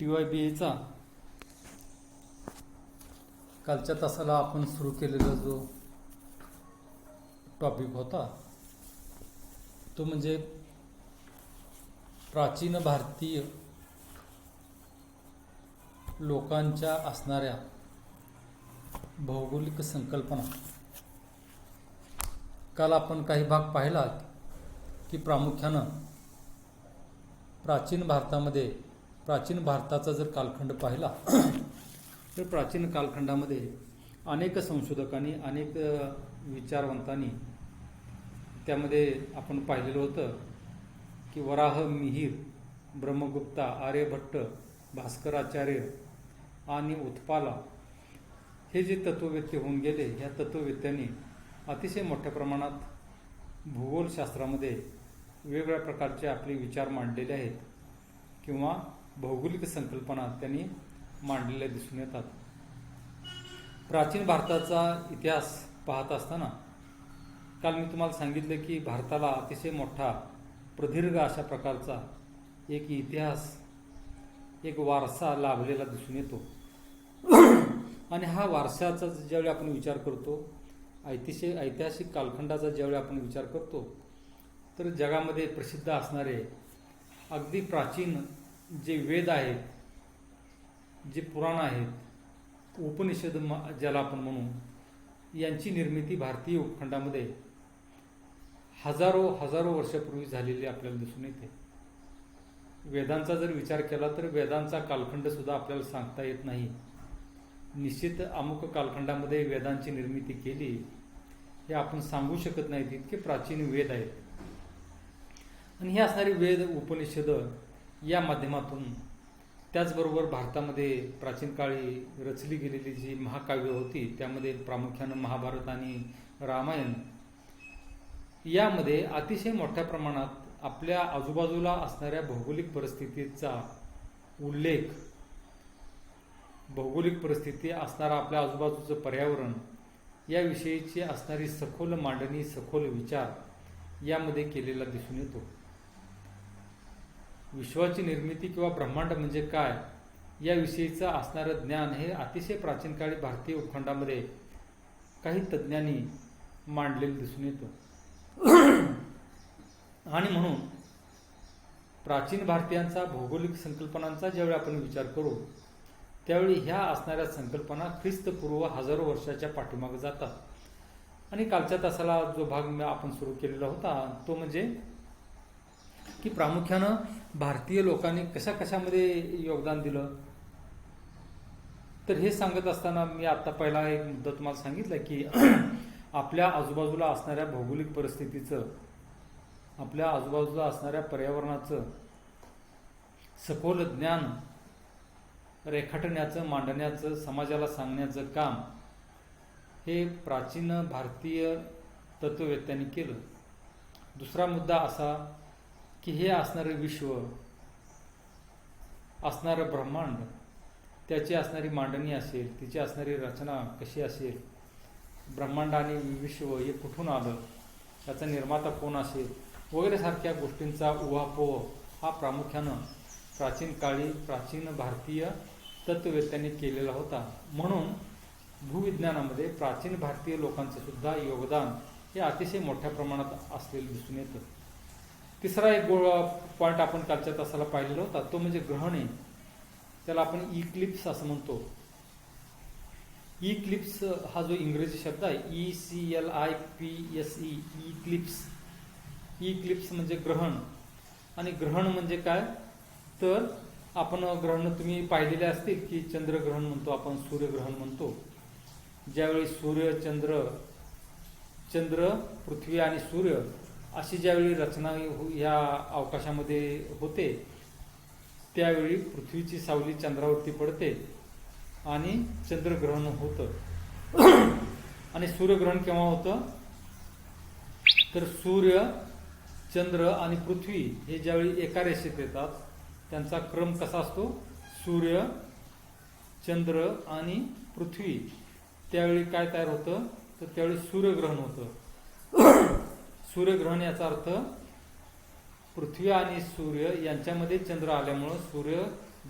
TYBAचा कालच्या तासाला आपण सुरू केलेला जो टॉपिक होता तो म्हणजे प्राचीन भारतीय लोकांच्या असणाऱ्या भौगोलिक संकल्पना. काल आपण काही भाग पाहिला की प्रामुख्यानं प्राचीन भारताचा जर कालखंड पाहिला तर प्राचीन कालखंडामध्ये अनेक संशोधकांनी अनेक विचारवंतांनी त्यामध्ये आपण पाहिलेलं होतं की वराह, मिहिर, ब्रह्मगुप्ता, आर्यभट्ट, भास्कराचार्य आणि उत्पाला हे जे तत्ववेत्ते होऊन गेले, ह्या तत्ववेत्यांनी अतिशय मोठ्या प्रमाणात भूगोलशास्त्रामध्ये वेगवेगळ्या प्रकारचे आपले विचार मांडलेले आहेत किंवा भौगोलिक संकल्पना त्यांनी मांडलेल्या दिसून येतात. प्राचीन भारताचा इतिहास पाहत असताना काल मी तुम्हाला सांगितलं की भारताला अतिशय मोठा प्रदीर्घ अशा प्रकारचा एक इतिहास, एक वारसा लाभलेला दिसून येतो. आणि हा वारशाचा ज्यावेळी आपण विचार करतो, ऐतिहासिक कालखंडाचा ज्यावेळी आपण विचार करतो, तर जगामध्ये प्रसिद्ध असणारे अगदी प्राचीन जे वेद आहेत, जे पुराण आहेत, उपनिषद ज्याला आपण म्हणू, यांची निर्मिती भारतीय उपखंडामध्ये हजारो वर्षापूर्वी झालेली आपल्याला दिसून येते. वेदांचा जर विचार केला तर वेदांचा कालखंड सुद्धा आपल्याला सांगता येत नाही. निश्चित अमुक कालखंडामध्ये वेदांची निर्मिती केली हे आपण सांगू शकत नाही, इतके प्राचीन वेद आहेत. आणि हे असणारी वेद, उपनिषद या माध्यमातून, त्याचबरोबर भारतामध्ये प्राचीन काळी रचली गेलेली जी महाकाव्य होती त्यामध्ये प्रामुख्यानं महाभारत आणि रामायण, यामध्ये अतिशय मोठ्या प्रमाणात आपल्या आजूबाजूला असणाऱ्या भौगोलिक परिस्थितीचा उल्लेख, भौगोलिक परिस्थिती असणारा आपल्या आजूबाजूचं पर्यावरण याविषयीची असणारी सखोल मांडणी, सखोल विचार यामध्ये केलेला दिसून येतो. विश्वाची निर्मिती किंवा ब्रह्मांड म्हणजे काय याविषयीचं असणारं ज्ञान हे अतिशय प्राचीन काळी भारतीय उपखंडामध्ये काही तज्ज्ञांनी मांडलेलं दिसून येतं. आणि म्हणून प्राचीन भारतीयांचा भौगोलिक संकल्पनांचा ज्यावेळी आपण विचार करू त्यावेळी ह्या असणाऱ्या संकल्पना ख्रिस्तपूर्व हजारो वर्षाच्या पाठीमागे जातात. आणि कालच्या तासाला जो भाग आपण सुरू केलेला होता तो म्हणजे की प्रामुख्यानं भारतीय लोकांनी कशामध्ये योगदान दिलं, तर हे सांगत असताना मी आता पहिला एक मुद्दा तुम्हाला सांगितला की आपल्या आजूबाजूला असणाऱ्या भौगोलिक परिस्थितीचं, आपल्या आजूबाजूला असणाऱ्या पर्यावरणाचं सखोल ज्ञान रेखाटण्याचं, मांडण्याचं, समाजाला सांगण्याचं काम हे प्राचीन भारतीय तत्ववेत्यांनी केलं. दुसरा मुद्दा असा की हे असणारे विश्व, असणारं ब्रह्मांड, त्याची असणारी मांडणी असेल, तिची असणारी रचना कशी असेल, ब्रह्मांड आणि विश्व हे कुठून आलं, त्याचा निर्माता कोण असेल वगैरे सारख्या गोष्टींचा उहापोह हा प्रामुख्यानं प्राचीन काळी प्राचीन भारतीय तत्ववेत्यांनी केलेला होता. म्हणून भूविज्ञानामध्ये प्राचीन भारतीय लोकांचं सुद्धा योगदान हे अतिशय मोठ्या प्रमाणात असलेलं दिसून येतं. तिसरा एक पॉईंट आपण कालच्या तासाला पाहिलेला होता तो म्हणजे ग्रहणे. त्याला आपण इक्लिप्स असं म्हणतो. इक्लिप्स हा जो इंग्रजी शब्द आहे, ECLIPSE, इक्लिप्स म्हणजे ग्रहण. आणि ग्रहण म्हणजे काय, तर आपण ग्रहण तुम्ही पाहिलेले असतील की चंद्रग्रहण म्हणतो आपण, सूर्यग्रहण म्हणतो. ज्यावेळी सूर्य, चंद्र, पृथ्वी आणि सूर्य अशी ज्यावेळी रचना या अवकाशामध्ये होते त्यावेळी पृथ्वीची सावली चंद्रावरती पडते आणि चंद्रग्रहण होतं. आणि सूर्यग्रहण केव्हा होतं, तर सूर्य, चंद्र आणि पृथ्वी हे ज्यावेळी एका रेषेत येतात, त्यांचा क्रम कसा असतो, सूर्य, चंद्र आणि पृथ्वी, त्यावेळी काय तयार होतं, तर त्यावेळी सूर्यग्रहण होतं. सूर्यग्रहण याचा अर्थ पृथ्वी आणि सूर्य यांच्यामध्ये चंद्र आल्यामुळं सूर्य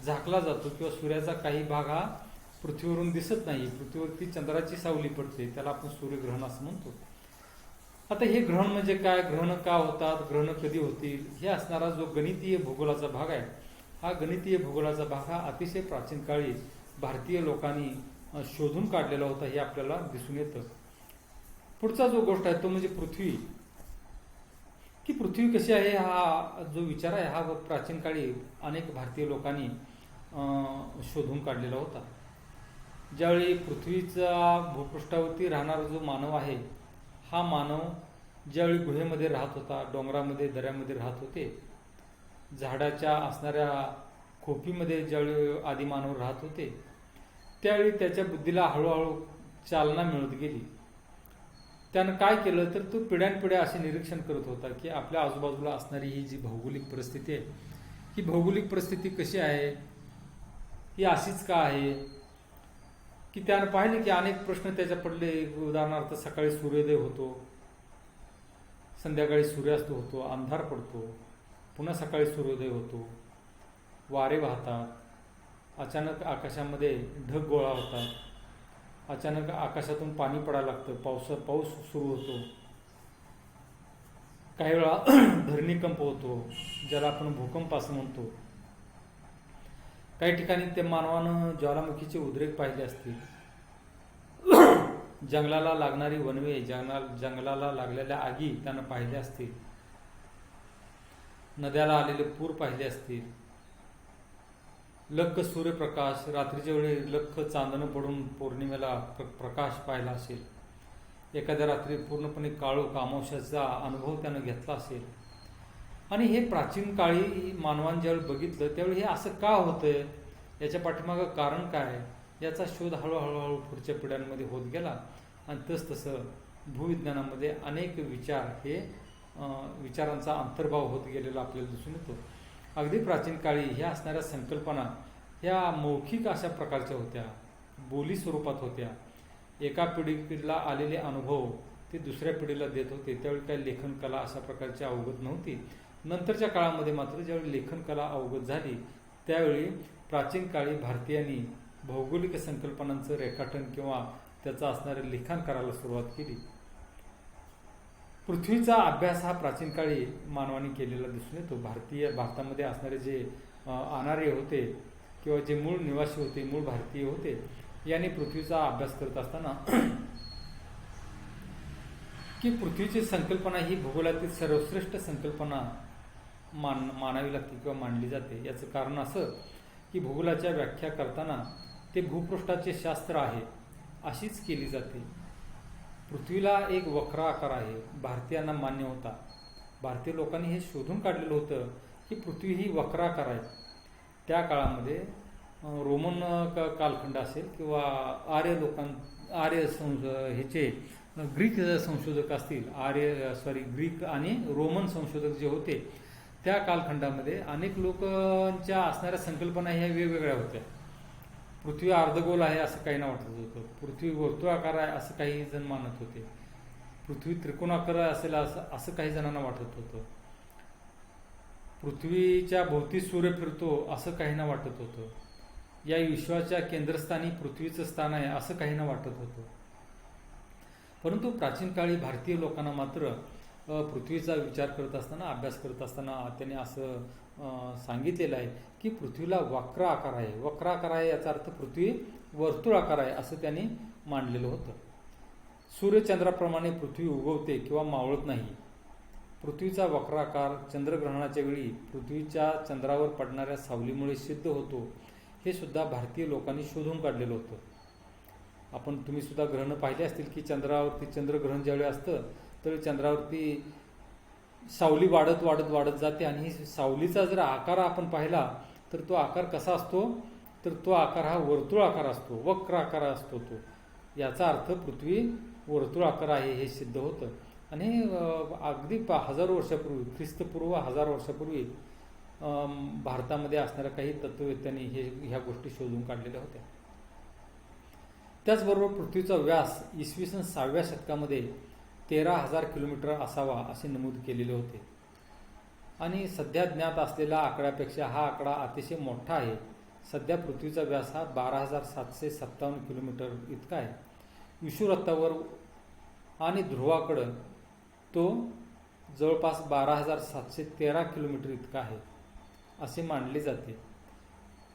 झाकला जातो किंवा सूर्याचा काही भाग हा पृथ्वीवरून दिसत नाही, पृथ्वीवरती चंद्राची सावली पडते, त्याला आपण सूर्यग्रहण असं म्हणतो. आता हे ग्रहण म्हणजे काय, ग्रहण का होतात, ग्रहण कधी होतील, हे असणारा जो गणितीय भूगोलाचा भाग आहे, हा गणितीय भूगोलाचा भाग हा अतिशय प्राचीन काळी भारतीय लोकांनी शोधून काढलेला होता, हे आपल्याला दिसून येतं. पुढचा जो गोष्ट आहे तो म्हणजे पृथ्वी, की पृथ्वी कशी आहे हा जो विचार आहे हा प्राचीन काळी अनेक भारतीय लोकांनी शोधून काढलेला होता. ज्यावेळी पृथ्वीचा भूपृष्ठावरती राहणारा जो मानव आहे, हा मानव ज्यावेळी गुहेमध्ये राहत होता, डोंगरामध्ये दऱ्यामध्ये राहत होते, झाडाच्या असणाऱ्या खोपीमध्ये ज्यावेळी आदी मानव राहत होते, त्यावेळी त्याच्या बुद्धीला हळूहळू चालना मिळत गेली. त्यानं काय केलं तर तो पिढ्यानपिढ्या असे निरीक्षण करत होता की आपल्या आजूबाजूला असणारी ही जी भौगोलिक परिस्थिती आहे, ही भौगोलिक परिस्थिती कशी आहे, ही अशीच का आहे, की त्यानं पाहिले की अनेक प्रश्न त्याच्या पडले. उदाहरणार्थ सकाळी सूर्योदय होतो, संध्याकाळी सूर्यास्त होतो, अंधार पडतो, पुन्हा सकाळी सूर्योदय होतो, वारे वाहतात, अचानक आकाशामध्ये ढग गोळा होतात, अचानक आकाशातून पाणी पडायला लागतं, पाऊस सुरू होतो, काही वेळा धरणीकंप होतो, ज्याला आपण भूकंप असं म्हणतो. काही ठिकाणी ते मानवानं ज्वालामुखीचे उद्रेक पाहिले असतील, जंगलाला लागणारी वनवे, जंगलाला लागलेल्या आगी त्यानं पाहिल्या असतील, नद्याला आलेले पूर पाहिले असतील, लख्ख सूर्यप्रकाश, रात्रीच्या वेळी लख्ख चांदणं पडून पौर्णिमेला प्रकाश पाहिला असेल, एखाद्या रात्री पूर्णपणे काळोख अमावस्याचा अनुभव त्यानं घेतला असेल. आणि हे प्राचीन काळी मानवाने ज्यावेळी बघितलं त्यावेळी हे असं का होतंय, याच्या पाठीमागं कारण काय, याचा शोध हळूहळू पुढच्या पिढ्यांमध्ये होत गेला. आणि तसतसं भूविज्ञानामध्ये अनेक विचार हे विचारांचा अंतर्भाव होत गेलेला आपल्याला दिसून येतो. अगदी प्राचीन काळी ह्या असणाऱ्या संकल्पना ह्या मौखिक अशा प्रकारच्या होत्या, बोली स्वरूपात होत्या. एका पिढीला आलेले अनुभव ते दुसऱ्या पिढीला देत होते. त्यावेळी काही लेखनकला अशा प्रकारची अवगत नव्हती. नंतरच्या काळामध्ये मात्र ज्यावेळी लेखनकला अवगत झाली त्यावेळी प्राचीन काळी भारतीयांनी भौगोलिक संकल्पनांचं रेखाटन किंवा त्याचं असणारं लिखाण करायला सुरुवात केली. पृथ्वीचा अभ्यास हा प्राचीन काळी मानवाने केलेला दिसून येतो. भारतामध्ये असणारे जे अनार्य होते किंवा जे मूळ निवासी होते, मूळ भारतीय होते, यांनी पृथ्वीचा अभ्यास करत असताना की पृथ्वीची संकल्पना ही भूगोलातील सर्वश्रेष्ठ संकल्पना मानावी लागते किंवा मांडली जाते. याचं कारण असं की भूगोलाच्या व्याख्या करताना ते भूपृष्ठाचे शास्त्र आहे अशीच केली जाते. पृथ्वीला एक वक्र आकार आहे, भारतीयांना मान्य होता. भारतीय लोकांनी हे शोधून काढलेलं होतं की पृथ्वी ही वक्राकार आहे. त्या काळामध्ये रोमन कालखंड असेल किंवा ह्याचे ग्रीक संशोधक असतील, ग्रीक आणि रोमन संशोधक जे होते त्या कालखंडामध्ये अनेक लोकांच्या असणाऱ्या संकल्पना ह्या वेगवेगळ्या होत्या. पृथ्वी अर्धगोल आहे असं काही ना वाटत होतं, पृथ्वी वर्तुळाकार आहे असं काही जण मानत होते, पृथ्वी त्रिकोणाकार असेल असं काही जणांना वाटत होतं, पृथ्वीच्या भोवती सूर्य फिरतो असं काहींना वाटत होतं, या विश्वाच्या केंद्रस्थानी पृथ्वीचं स्थान आहे असं काहींना वाटत होतं. परंतु प्राचीन काळी भारतीय लोकांना मात्र पृथ्वीचा विचार करत असताना, अभ्यास करत असताना त्यांनी असं सांगितलेलं आहे की पृथ्वीला वक्र आकार आहे. वक्र आकार आहे याचा अर्थ पृथ्वी वर्तुळाकार आहे असं त्यांनी मांडलेलं होतं. सूर्यचंद्राप्रमाणे पृथ्वी उगवते किंवा मावळत नाही. पृथ्वीचा वक्राकार चंद्रग्रहणाच्या वेळी पृथ्वीच्या चंद्रावर पडणाऱ्या सावलीमुळे सिद्ध होतो, हे सुद्धा भारतीय लोकांनी शोधून काढलेलं होतं. तुम्ही सुद्धा ग्रहणं पाहिले असतील की चंद्रावरती चंद्रग्रहण ज्यावेळी असतं तर चंद्रावरती सावली वाढत वाढत वाढत जाते आणि सावलीचा जर आकार आपण पाहिला तर तो आकार कसा असतो, तर तो आकार हा वर्तुळाकार असतो, वक्र आकार असतो तो. याचा अर्थ पृथ्वी वर्तुळाकार आहे हे सिद्ध होतं. आणि अगदी हजारो वर्षापूर्वी, ख्रिस्तपूर्व 1000 वर्षापूर्वी भारतामध्ये असणाऱ्या काही तत्ववेत्यांनी ह्या गोष्टी शोधून काढलेल्या होत्या. त्याचबरोबर पृथ्वीचा व्यास इसवी सन 6व्या शतकामध्ये 13,000 किलोमीटर असावा असे नमूद केलेले होते. आणि सध्या ज्ञात असलेल्या आकड्यापेक्षा हा आकडा अतिशय मोठा आहे सध्या पृथ्वीचा व्यास हा 12,757 किलोमीटर इतका आहे. विषुववृत्तावर आणि ध्रुवाकडं तो जवळपास 12,713 किलोमीटर इतका आहे असे मानले जाते.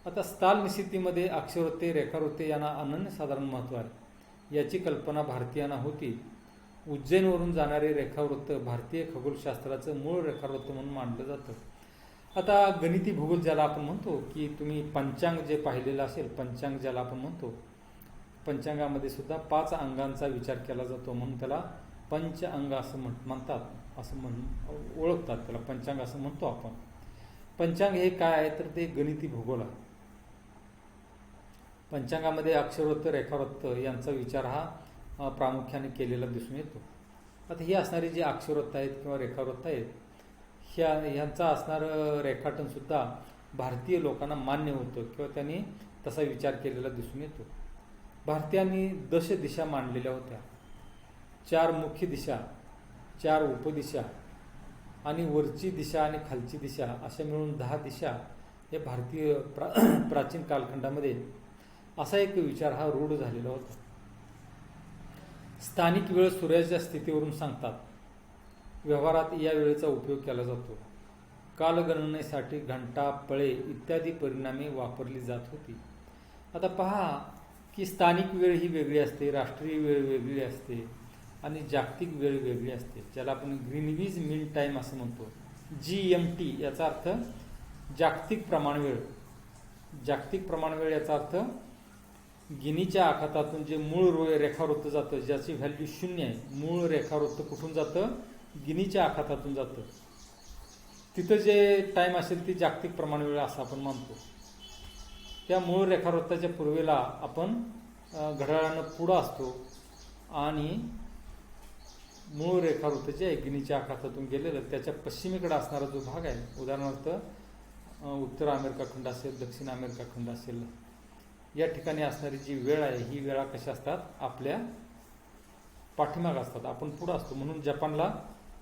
आता स्थाल निश्चितीमध्ये अक्षरवृत्ते, रेखावृत्ते यांना अनन्यसाधारण महत्त्व आहे. याची कल्पना भारतीयांना होती. उज्जैनवरून जाणारे रेखावृत्त भारतीय खगोलशास्त्राचं मूळ रेखावृत्त म्हणून मानलं जातं. आता गणिती भूगोल ज्याला आपण म्हणतो, की तुम्ही पंचांग जे पाहिलेलं असेल, पंचांग ज्याला आपण म्हणतो, पंचांगामध्ये सुद्धा 5 अंगांचा विचार केला जातो म्हणून त्याला पंचांग असं म्हणतात, असं ओळखतात त्याला, पंचांग असं म्हणतो आपण. पंचांग हे काय आहे तर ते गणिती भूगोल आहे. पंचांगामध्ये अक्षरवृत्त, रेखावृत्त यांचा विचार हा प्रामुख्याने केलेला दिसून येतो. आता ही असणारी जी अक्षरवृत्त आहेत किंवा रेखावृत्त आहेत, ह्यांचा असणारं रेखाटनसुद्धा भारतीय लोकांना मान्य होतं किंवा त्यांनी तसा विचार केलेला दिसून येतो. भारतीयांनी दशदिशा मांडलेल्या होत्या. 4 मुख्य दिशा, 4 उपदिशा आणि वरची दिशा आणि खालची दिशा अशा मिळून 10 दिशा हे भारतीय प्राचीन कालखंडामध्ये असा एक विचार हा रूढ झालेला होता. स्थानिक वेळ सूर्याच्या स्थितीवरून सांगतात. व्यवहारात या वेळेचा उपयोग केला जातो. कालगणनेसाठी घंटा, पळे इत्यादी परिणामे वापरली जात होती. आता पहा की स्थानिक वेळ ही वेगळी असते, राष्ट्रीय वेळ वेगळी असते आणि जागतिक वेळ वेगळी असते, ज्याला आपण ग्रीनविच मीन टाईम असं म्हणतो. GMT याचा अर्थ जागतिक प्रमाणवेळ. जागतिक प्रमाणवेळ याचा अर्थ गिनीच्या आखातातून जे मूळ रेखावृत्त जातं, ज्याची व्हॅल्यू 0 आहे, मूळ रेखावृत्त कुठून जातं? गिनीच्या आखातातून जातं. तिथं जे टाईम असेल ती जागतिक प्रमाणवेळ असं आपण मानतो. त्या मूळ रेखावृत्ताच्या पूर्वेला आपण घड्याळानं पुढं असतो आणि मूळ रेखावृत्त जे आहे गिनीच्या आखातातून गेलेलं त्याच्या पश्चिमेकडे असणारा जो भाग आहे, उदाहरणार्थ उत्तर अमेरिका खंड असेल, दक्षिण अमेरिका खंड असेल, या ठिकाणी असणारी जी वेळ आहे ही वेळा कशा असतात? आपल्या पाठीमाग असतात, आपण पुढं असतो. म्हणून जपानला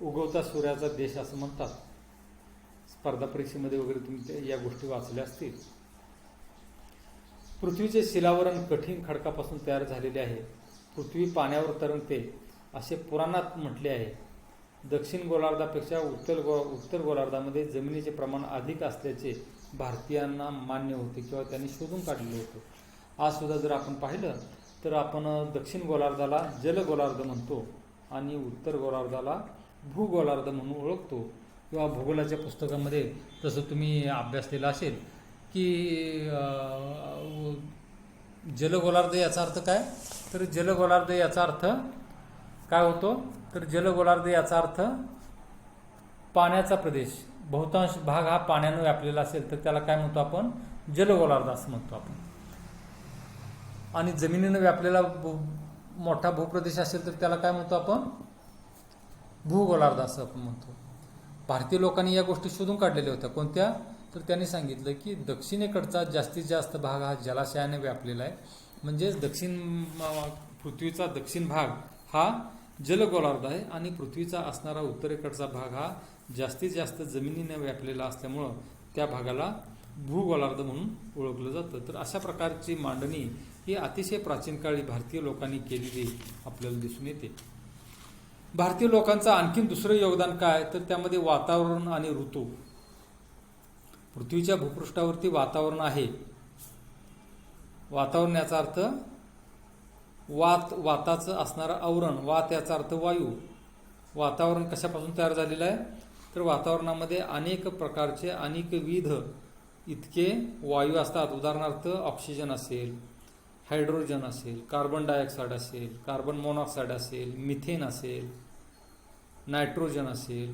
उगवता सूर्याचा देश असं म्हणतात. स्पर्धा परीक्षेमध्ये वगैरे तुम्ही या गोष्टी वाचल्या असतील. पृथ्वीचे शिलावरण कठीण खडकापासून तयार झालेले आहे. पृथ्वी पाण्यावर तरंगते असे पुराणात म्हटले आहे. दक्षिण गोलार्धापेक्षा उत्तर गोलार्धामध्ये जमिनीचे प्रमाण अधिक असल्याचे भारतीयांना मान्य होते किंवा त्यांनी शोधून काढलेले होते. आज सुद्धा जर आपण पाहिलं तर आपण दक्षिण गोलार्धाला जलगोलार्ध म्हणतो आणि उत्तर गोलार्धाला भूगोलार्ध म्हणून ओळखतो. किंवा भूगोलाच्या पुस्तकामध्ये तसं तुम्ही अभ्यासलेलं असेल की जलगोलार्ध याचा अर्थ काय? तर जलगोलार्ध याचा अर्थ काय होतो? तर जलगोलार्ध याचा अर्थ पाण्याचा प्रदेश. बहुतांश भाग हा पाण्यानं व्यापलेला असेल तर त्याला काय म्हणतो आपण? जलगोलार्ध असं म्हणतो आपण. आणि जमिनीनं व्यापलेला मोठा भूप्रदेश असेल तर त्याला काय म्हणतो आपण? भूगोलार्ध असं आपण म्हणतो. भारतीय लोकांनी या गोष्टी शोधून काढलेल्या होत्या. कोणत्या? तर त्यांनी सांगितलं की दक्षिणेकडचा जास्तीत जास्त भाग हा जलाशयाने व्यापलेला आहे. म्हणजेच पृथ्वीचा दक्षिण भाग हा जलगोलार्ध आहे आणि पृथ्वीचा असणारा उत्तरेकडचा भाग हा जास्तीत जास्त जमिनीने व्यापलेला असल्यामुळं त्या भागाला भूगोलार्ध म्हणून ओळखलं जातं. तर अशा प्रकारची मांडणी ही अतिशय प्राचीन काळी भारतीय लोकांनी केलेली आपल्याला दिसून येते. भारतीय लोकांचं आणखीन दुसरं योगदान काय? तर त्यामध्ये वातावरण आणि ऋतू. पृथ्वीच्या भूपृष्ठावरती वातावरण आहे. वातावरण याचा अर्थ वाताचं असणारं आवरण. वात याचा अर्थ वायू. वातावरण कशापासून तयार झालेलं आहे? तर वातावरणामध्ये अनेक प्रकारचे अनेकविध इतके वायू असतात. उदाहरणार्थ ऑक्सिजन असेल, हायड्रोजन असेल, कार्बन डायऑक्साईड असेल, कार्बन मोनॉक्साईड असेल, मिथेन असेल, नायट्रोजन असेल.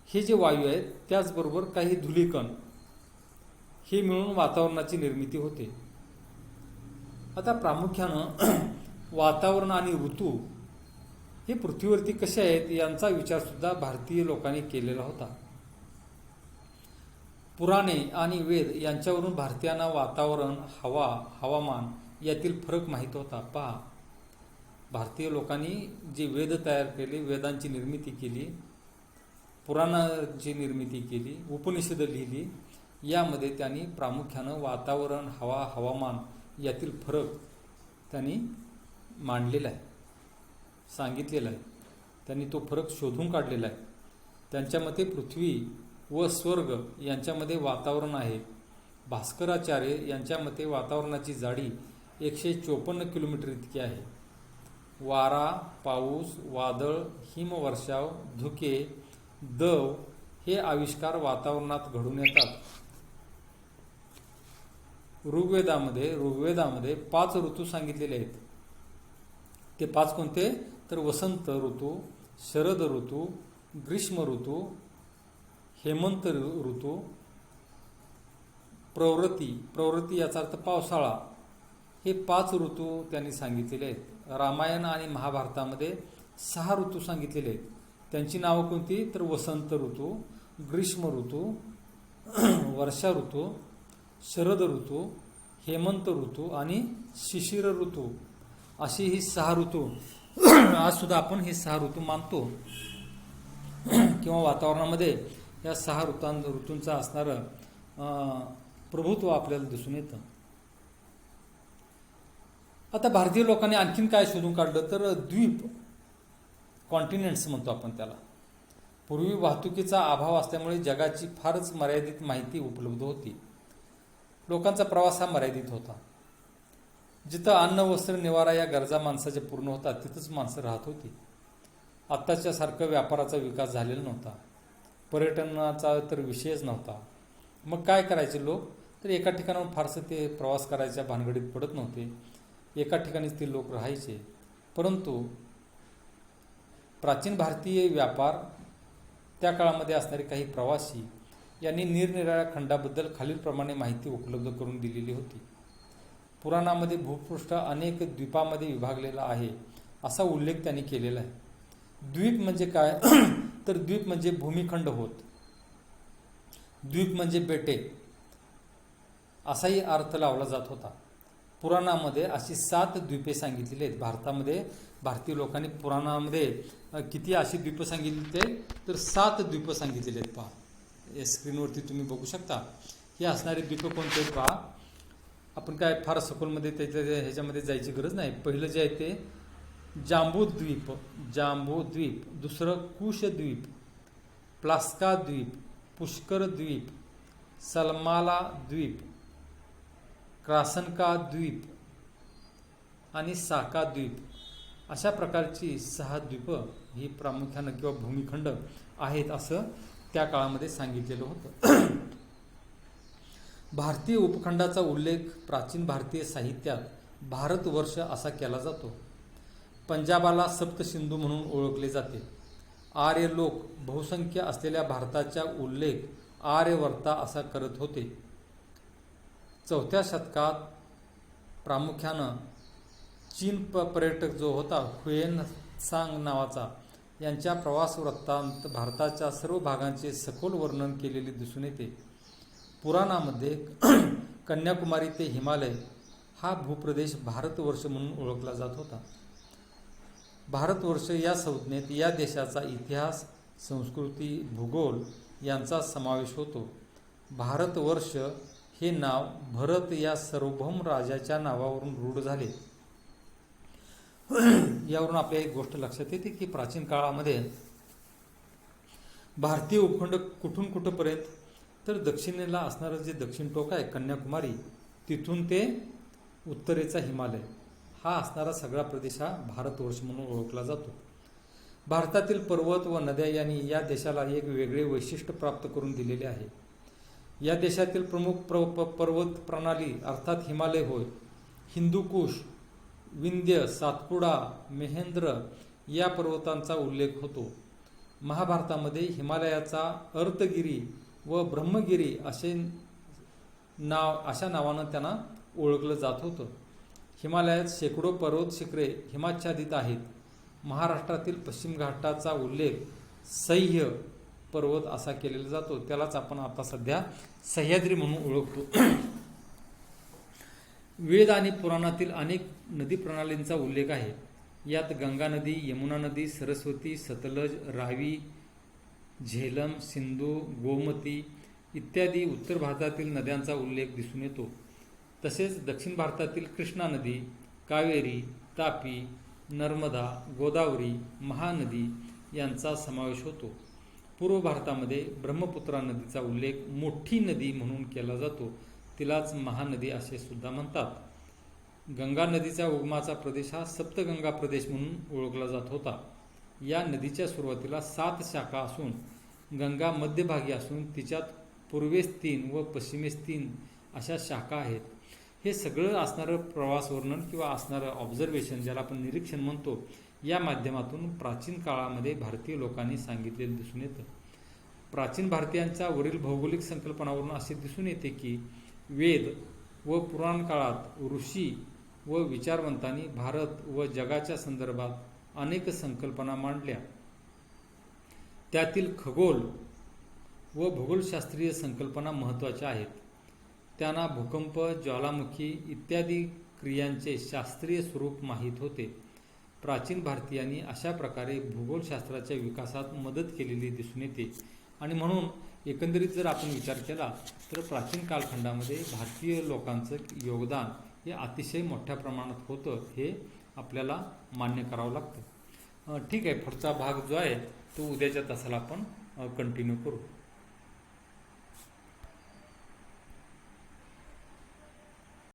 हे जे वायू आहेत त्याचबरोबर काही धूलिकण हे मिळून वातावरणाची निर्मिती होते. आता प्रामुख्यानं वातावरण आणि ऋतू हे पृथ्वीवरती कसे आहेत यांचा विचारसुद्धा भारतीय लोकांनी केलेला होता. पुराणे आणि वेद यांच्यावरून भारतीयांना वातावरण, हवा, हवामान यातील फरक माहीत होता. पहा, भारतीय लोकांनी जे वेद तयार केले, वेदांची निर्मिती केली, पुराणाची निर्मिती केली, उपनिषदं लिहिली यामध्ये त्यांनी प्रामुख्यानं वातावरण, हवा, हवामान यातील फरक त्यांनी मांडलेला आहे, सांगितलेला आहे. त्यांनी तो फरक शोधून काढलेला आहे. त्यांच्या मते पृथ्वी व स्वर्ग यांच्यामध्ये वातावरण आहे. भास्कराचार्य यांच्या मते वातावरणाची जाडी 154 किलोमीटर इतकी आहे. वारा, पाऊस, वादळ, हिमवर्षाव, धुके, दव हे आविष्कार वातावरणात घडून येतात. ऋग्वेदामध्ये 5 ऋतू सांगितलेले आहेत. ते 5 कोणते? तर वसंत ऋतू, शरद ऋतू, ग्रीष्म ऋतू, हेमंत ऋतू, प्रवृत्ती याचा अर्थ पावसाळा, हे 5 ऋतू त्यांनी सांगितलेले आहेत. रामायण आणि महाभारतामध्ये 6 ऋतू सांगितलेले आहेत. त्यांची नावं कोणती? तर वसंत ऋतू, ग्रीष्म ऋतू, वर्षा ऋतू, शरद ऋतू, हेमंत ऋतू आणि शिशिर ऋतू, अशी ही 6 ऋतू. आज सुद्धा आपण हे 6 ऋतू मानतो किंवा वातावरणामध्ये या 6 ऋतूंचं असणारं प्रभुत्व आपल्याला दिसून येतं. आता भारतीय लोकांनी आणखीन काय शोधून काढलं? तर द्वीप, कॉन्टिनेंट्स म्हणतो आपण त्याला. पूर्वी वाहतुकीचा अभाव असल्यामुळे जगाची फारच मर्यादित माहिती उपलब्ध होती. लोकांचा प्रवास हा मर्यादित होता. जिथं अन्न, वस्त्र, निवारा या गरजा माणसाच्या पूर्ण होतात तिथंच माणसं राहत होती. आत्ताच्या सारखं व्यापाराचा विकास झालेला नव्हता. पर्यटनाचा तर विषयच नव्हता. मग काय करायचे लोक? तर एका ठिकाणाहून फारसं ते प्रवास करायच्या भानगडीत पडत नव्हते. एका ठिकाणीच ते लोक राहायचे. परंतु प्राचीन भारतीय व्यापार, त्या काळामध्ये असणारे काही प्रवासी यांनी निरनिराळ्या खंडाबद्दल खालीलप्रमाणे माहिती उपलब्ध करून दिलेली होती. पुराणामध्ये भूपृष्ठ अनेक द्वीपामध्ये विभागलेला आहे असा उल्लेख त्यांनी केलेला आहे. द्वीप म्हणजे काय? तर द्वीप म्हणजे भूमिखंड होत. द्वीप म्हणजे बेटे असाही अर्थ लावला जात होता. पुराणामध्ये अशी 7 द्वीपे सांगितलेली आहेत. भारतीय लोकांनी पुराणामध्ये किती अशी द्वीप सांगितली? तर 7 द्वीप सांगितलेले आहेत. पहा, या स्क्रीनवरती तुम्ही बघू शकता. हे असणारे द्वीप कोणते आहेत पहा. आपण काय फार सखोलमध्ये ह्याच्यामध्ये जायची गरज नाही. पहिलं जे आहे ते जांबूद्वीप, दुसरं कुशद्वीप, प्लास्का द्वीप, पुष्कर द्वीप, सलमाला द्वीप, क्रासनका द्वीप आणि साका द्वीप, अशा प्रकारची 6 द्वीप ही प्रामुख्यानं किंवा भूमिखंड आहेत असं त्या काळामध्ये सांगितलेलं होतं. भारतीय उपखंडाचा उल्लेख प्राचीन भारतीय साहित्यात भारतवर्ष असा केला जातो. पंजाबाला सप्तसिंधू म्हणून ओळखले जाते. आर्य लोक बहुसंख्य असलेल्या भारताचा उल्लेख आर्यवर्ता असा करत होते. 4थ्या शतकात प्रामुख्यानं चीन पर्यटक जो होता हुयेन त्सांग नावाचा, यांच्या प्रवास वृत्तांत भारताच्या सर्व भागांचे सखोल वर्णन केलेले दिसून येते. पुराणामध्ये कन्याकुमारी ते हिमालय हा भूप्रदेश भारतवर्ष म्हणून ओळखला जात होता. भारतवर्ष या संज्ञेत या देशाचा इतिहास, संस्कृती, भूगोल यांचा समावेश होतो. भारतवर्ष हे नाव भरत या सार्वभौम राजाच्या नावावरून रूढ झाले. यावरून आपल्या एक गोष्ट लक्षात येते की प्राचीन काळामध्ये भारतीय उपखंड कुठून कुठंपर्यंत, तर दक्षिणेला असणारं जे दक्षिण टोक आहे कन्याकुमारी, तिथून ते उत्तरेचा हिमालय, हा असणारा सगळा प्रदेश हा भारतवर्ष म्हणून ओळखला जातो. भारतातील पर्वत व नद्या यांनी या देशाला एक वेगळे वैशिष्ट्य प्राप्त करून दिलेले आहे. या देशातील प्रमुख पर्वत प्रणाली अर्थात हिमालय होय. हिंदुकुश, विंध्य, सातपुडा, महेंद्र या पर्वतांचा उल्लेख होतो. महाभारतामध्ये हिमालयाचा अर्तगिरी व ब्रह्मगिरी अशा नावानं त्यांना ओळखलं जात होतं. हिमालयात शेकडो पर्वत शिखरे हिमाच्छादित आहेत. महाराष्ट्रातील पश्चिम घाटाचा उल्लेख सह्य पर्वत असा केलेला जातो. त्यालाच आपण आता सध्या सह्याद्री म्हणून ओळखतो. वेद आणि पुराणातील अनेक नदी प्रणालींचा उल्लेख आहे. यात गंगा नदी, यमुना नदी, सरस्वती, सतलज, रावी, झेलम, सिंधू, गोमती, इत्यादी उत्तर भारतातील नद्यांचा उल्लेख दिसून येतो. तसेच दक्षिण भारतातील कृष्णा नदी, कावेरी, तापी, नर्मदा, गोदावरी, महानदी यांचा समावेश होतो. पूर्व भारतामध्ये ब्रह्मपुत्रा नदीचा उल्लेख मोठी नदी म्हणून केला जातो. तिलाच महानदी असे सुद्धा म्हणतात. गंगा नदीचा उगमाचा प्रदेश हा सप्तगंगा प्रदेश म्हणून ओळखला जात होता. या नदीच्या सुरुवातीला 7 शाखा असून गंगा मध्यभागी असून तिच्यात पूर्वेस 3 व पश्चिमेस 3 अशा शाखा आहेत. हे सगळं असणारं प्रवास वर्णन किंवा असणारं ऑब्झर्वेशन, ज्याला आपण निरीक्षण म्हणतो, या माध्यमातून प्राचीन काळामध्ये भारतीय लोकांनी सांगितलेलं दिसून येतं. प्राचीन भारतीयांच्या वरील भौगोलिक संकल्पनावरून असे दिसून येते की वेद व पुराण काळात ऋषी व विचारवंतांनी भारत व जगाच्या संदर्भात अनेक संकल्पना मांडल्या. त्यातील खगोल व भूगोलशास्त्रीय संकल्पना महत्त्वाच्या आहेत. त्यांना भूकंप, ज्वालामुखी इत्यादी क्रियांचे शास्त्रीय स्वरूप माहीत होते. प्राचीन भारतीयांनी अशा प्रकारे भूगोलशास्त्राच्या विकासात मदत केलेली दिसून येते. आणि म्हणून एकंदरीत जर आपण विचार केला तर प्राचीन कालखंडामध्ये भारतीय लोकांचं योगदान हे अतिशय मोठ्या प्रमाणात होतं, हे आपल्याला मान्य करावं लागतं. ठीक आहे, पुढचा भाग जो आहे तो उद्याच्या तासाला आपण कंटिन्यू करू.